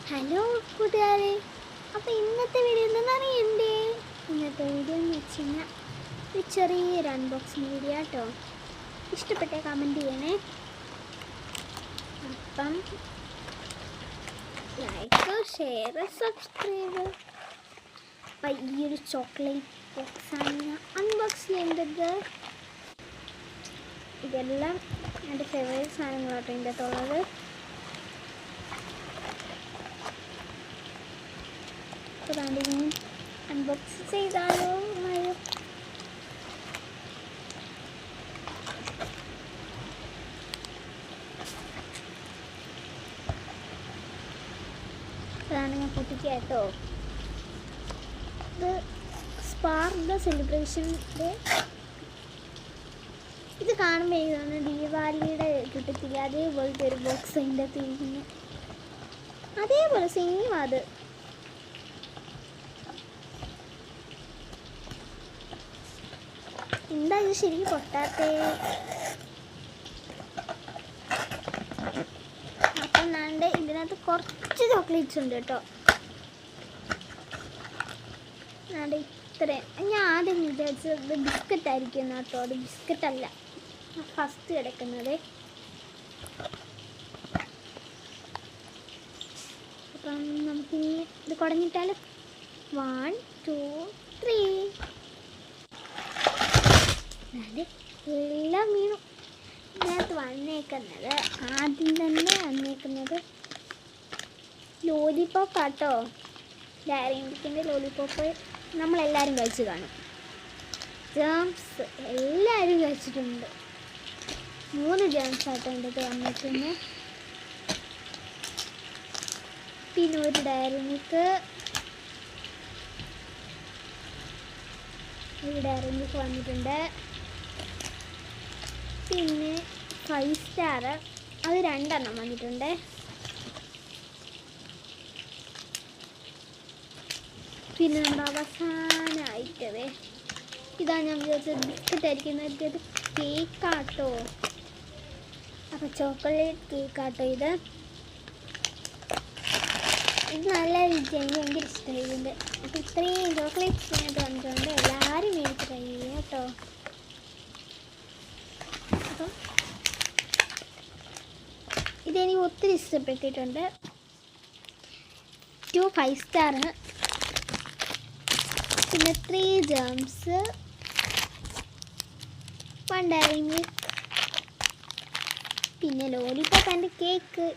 Hello കൂട്ടുകാരെ, അപ്പോൾ ഇന്നത്തെ വീഡിയോ എന്താണെന്നറിയണ്ടേ? ഇന്നത്തെ വീഡിയോ എന്ന് വെച്ച് കഴിഞ്ഞാൽ ഒരു ചെറിയൊരു അൺബോക്സിങ് വീഡിയോ കേട്ടോ. ഇഷ്ടപ്പെട്ട കമൻറ്റ് ചെയ്യണേ. അപ്പം ലൈക്ക്, ഷെയർ, സബ്സ്ക്രൈബ്. അപ്പം ഈ ഒരു ചോക്ലേറ്റ് ബോക്സാണ് അൺബോക്സ് ചെയ്യേണ്ടത്. ഇതെല്ലാം എൻ്റെ ഫേവറേറ്റ് സാധനങ്ങളാട്ടോ ഇതിൻ്റെ അകത്തുള്ളത്. അതാണ് ഇനി അൺബോക്സ് ചെയ്താലോ? അതാണ് ഞാൻ പൊട്ടിക്കുക കേട്ടോ. ഇത് സ്പാർക്ക് സെലിബ്രേഷൻ്റെ ഇത് കാണുമ്പോൾ ഇതാണ് ദീപാവലിയുടെ കിട്ടത്തില്ല അതേപോലത്തെ ഒരു ബോക്സ് അതിൻ്റെ അകത്ത് ഇരിക്കുന്നു. അതേപോലെ സെയിം അത്. എന്താ ഇത് ശരിക്കും പൊട്ടാത്തേ? അപ്പം നാണ്ട് ഇതിനകത്ത് കുറച്ച് ചോക്ലേറ്റ്സ് ഉണ്ട് കേട്ടോ. നാണ്ട് ഇത്രയും. ഞാൻ ആദ്യം വിചാരിച്ചത് ബിസ്ക്കറ്റ് ആയിരിക്കും കേട്ടോ. അത് ബിസ്ക്കറ്റ് അല്ല, ഫസ്റ്റ് കിടക്കുന്നത്. അപ്പം നമുക്കിനി ഇത് കുടഞ്ഞിട്ടാൽ 1 2 3 എല്ലാം വീണു. ഇതിനകത്ത് വന്നേക്കുന്നത് ആദ്യം തന്നെ വന്നേക്കുന്നത് ലോലിപോപ്പ് ആട്ടോ. ഡയറി മിൽക്കിൻ്റെ ലോലിപോപ്പ് നമ്മളെല്ലാവരും കഴിച്ച് കാണും. ജേംസ് എല്ലാവരും കഴിച്ചിട്ടുണ്ട്. 3 ജേംസ് ആട്ടോ എൻ്റെ അടുത്ത് വന്നിട്ടുണ്ട്. പിന്നെ ഒരു ഡയറി മിൽക്ക്, വന്നിട്ടുണ്ട്. പിന്നെ 5 സ്റ്റാർ, അത് 2 വന്നിട്ടുണ്ട്. പിന്നെ നമ്മുടെ അവസാനമായിട്ടത് ഇതാണ് ഞാൻ വിചാരിച്ചത് ബിസ്ക്കറ്റ് ആയിരിക്കുന്നത്. കേക്കാട്ടോ. അപ്പോൾ ചോക്ലേറ്റ് കേക്കാട്ടോ ഇത്. ഇത് നല്ല രുചി, എനിക്ക് ഭയങ്കര ഇഷ്ടമായി ഇതിൻ്റെ. അപ്പോൾ ഇത്രയും ചോക്ലേറ്റ്സ് ആയിട്ട് വന്നിട്ടുണ്ട്. എല്ലാവരും മേടിച്ച് ട്രൈ ചെയ്യുക കേട്ടോ. അപ്പം ഇതെനിക്ക് ഒത്തിരി ഇഷ്ടപ്പെട്ടിട്ടുണ്ട്. 2 5 സ്റ്റാർ, പിന്നെ 3 ജേംസ്, 1 ഡയറി മിൽക്ക്, പിന്നെ ലോലിപോപ്പ് ആൻഡ് കേക്ക്.